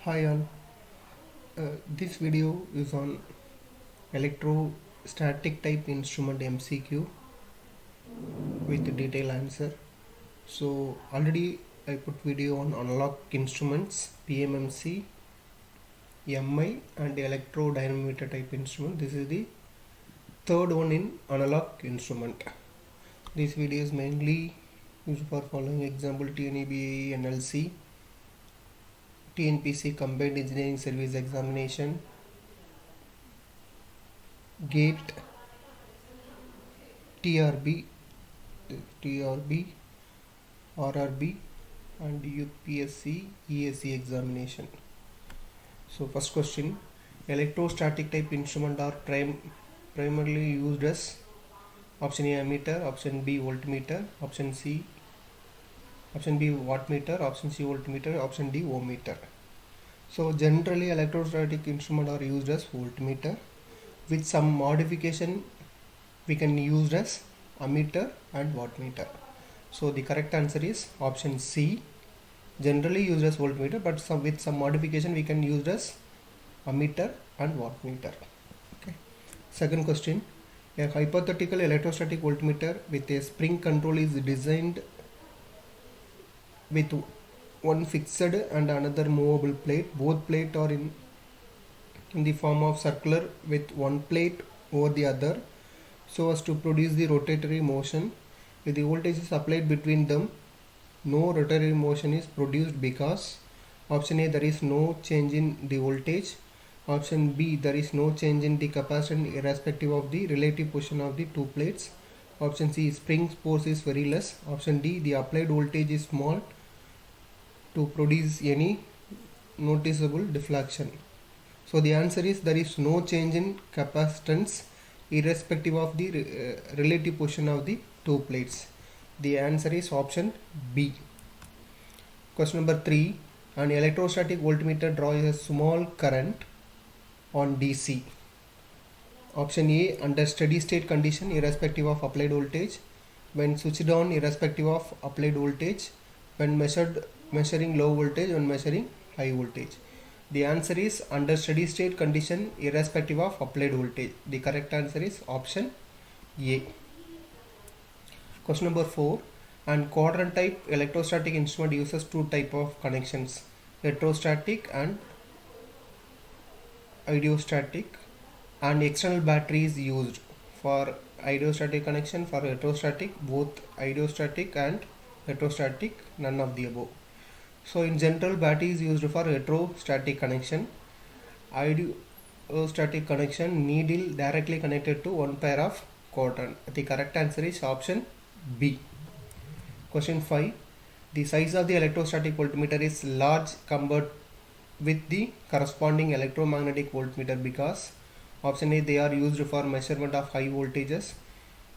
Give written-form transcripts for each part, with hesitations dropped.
Hi all. This video is on electrostatic type instrument MCQ with detailed answer. So already I put video on analog instruments PMMC, MI and electrodynamimeter type instrument. This is the third one in analog instrument. This video is mainly used for following example TNEBA, NLC, TNPC Combined Engineering Service Examination, GATE, TRB, RRB and UPSC ESE examination. So first question, electrostatic type instrument are primarily used as option A ammeter, option B voltmeter, option B wattmeter, option C voltmeter, option D ohmmeter. So generally electrostatic instrument are used as voltmeter. With some modification we can use as ammeter and wattmeter. So the correct answer is option C, generally used as voltmeter, but with some modification we can use as ammeter and wattmeter. Okay. Second question, a hypothetical electrostatic voltmeter with a spring control is designed with one fixed and another movable plate. Both plates are in the form of circular with one plate over the other so as to produce the rotatory motion. If the voltage is applied between them, no rotatory motion is produced because option A, there is no change in the voltage, option B, there is no change in the capacitance irrespective of the relative position of the two plates, option C, spring force is very less, option D, the applied voltage is small to produce any noticeable deflection. So the answer is there is no change in capacitance irrespective of the relative position of the two plates. The answer is option B. Question number 3. An electrostatic voltmeter draws a small current on DC. Option A, under steady state condition irrespective of applied voltage, when switched on irrespective of applied voltage, when measuring low voltage, when measuring high voltage. The answer is under steady state condition irrespective of applied voltage. The correct answer is option A. Question number 4. And quadrant type electrostatic instrument uses two type of connections, retrostatic and ideostatic, and external battery is used for ideostatic connection, for retrostatic both ideostatic and retrostatic none of the above. So in general battery is used for retrostatic connection. Ideostatic connection, needle directly connected to one pair of quadrant. The correct answer is option B. Question 5. The size of the electrostatic voltmeter is large compared with the corresponding electromagnetic voltmeter because option A, they are used for measurement of high voltages.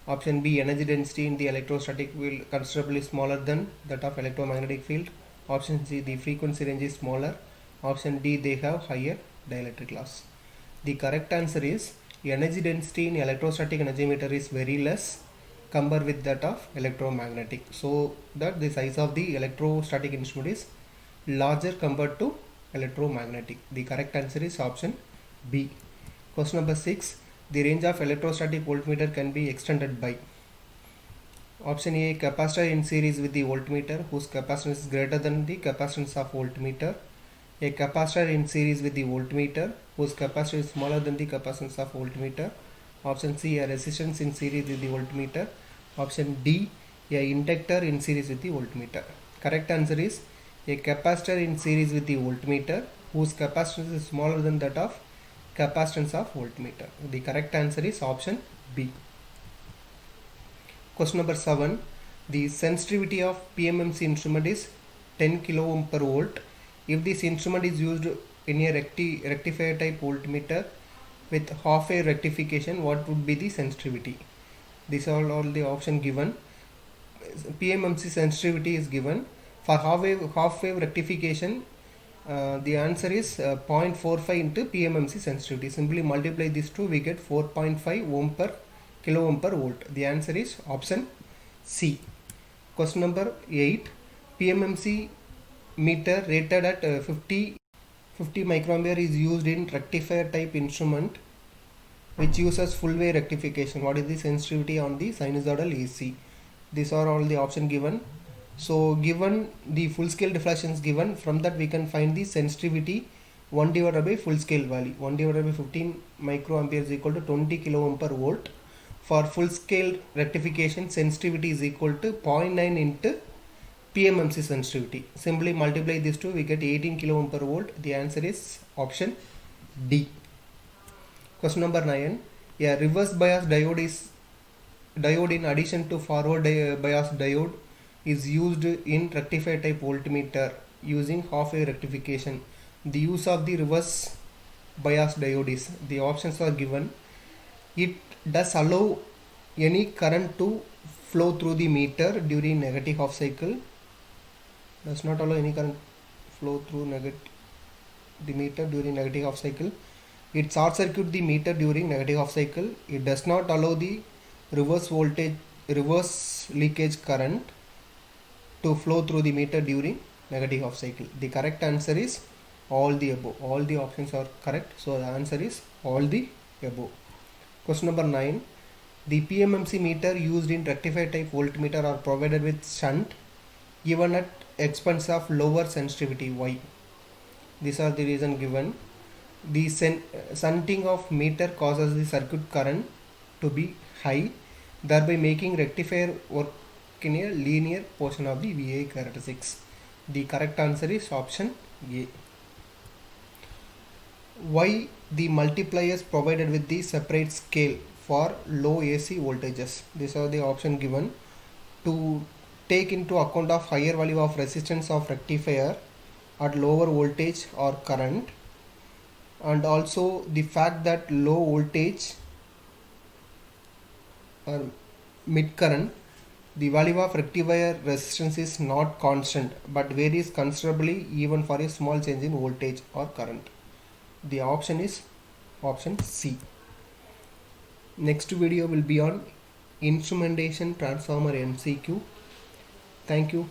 Option B, energy density in the electrostatic will considerably smaller than that of electromagnetic field. Option C, the frequency range is smaller. Option D, they have higher dielectric loss. The correct answer is energy density in electrostatic energy meter is very less compared with that of electromagnetic, so that the size of the electrostatic instrument is larger compared to electromagnetic. The correct answer is option B. Question number 6. The range of electrostatic voltmeter can be extended by option A, capacitor in series with the voltmeter whose capacitance is greater than the capacitance of voltmeter, a capacitor in series with the voltmeter whose capacitance is smaller than the capacitance of voltmeter, option C, a resistance in series with the voltmeter, option D, a inductor in series with the voltmeter. Correct answer is a capacitor in series with the voltmeter whose capacitance is smaller than that of capacitance of voltmeter. The correct answer is option B. Question number 7. The sensitivity of PMMC instrument is 10 kilo ohm per volt. If this instrument is used in a rectifier type voltmeter with half wave rectification, what would be the sensitivity? These are all the option given. PMMC sensitivity is given. For half wave rectification, the answer is 0.45 into PMMC sensitivity. Simply multiply these two, we get 4.5 ohm per kilo ohm per volt. The answer is option C. Question number 8. PMMC meter rated at 50 50 microampere is used in rectifier type instrument which uses full wave rectification. What is the sensitivity on the sinusoidal AC? These are all the options given. So given the full scale deflections given, from that we can find the sensitivity 1 divided by full scale value. 1 divided by 15 microampere is equal to 20 kilo ohm per volt. For full scale rectification, sensitivity is equal to 0.9 into PMMC sensitivity. Simply multiply these two, we get 18 kilo ohm per volt. The answer is option D. Question number 9. A reverse bias diode in addition to forward bias diode is used in rectifier type voltmeter using half wave rectification. The use of the reverse bias diode is, the options are given. It does allow any current to flow through the meter during negative half cycle. Does not allow any current flow through the meter during negative half cycle. It short circuit the meter during negative half cycle. It does not allow the reverse leakage current to flow through the meter during negative half cycle. The correct answer is all the above. All the options are correct. So the answer is all the above. Question number 9. The PMMC meter used in rectifier type voltmeter are provided with shunt given at expense of lower sensitivity. Why? These are the reason given. The shunting of meter causes the circuit current to be high, thereby making rectifier work in a linear portion of the VA characteristics. The correct answer is option A. Why the multipliers provided with the separate scale for low AC voltages? These are the option given. To take into account of higher value of resistance of rectifier at lower voltage or current, and also the fact that low voltage or mid current, the value of rectifier resistance is not constant but varies considerably even for a small change in voltage or current. The option is option C. Next video will be on instrumentation transformer MCQ. Thank you.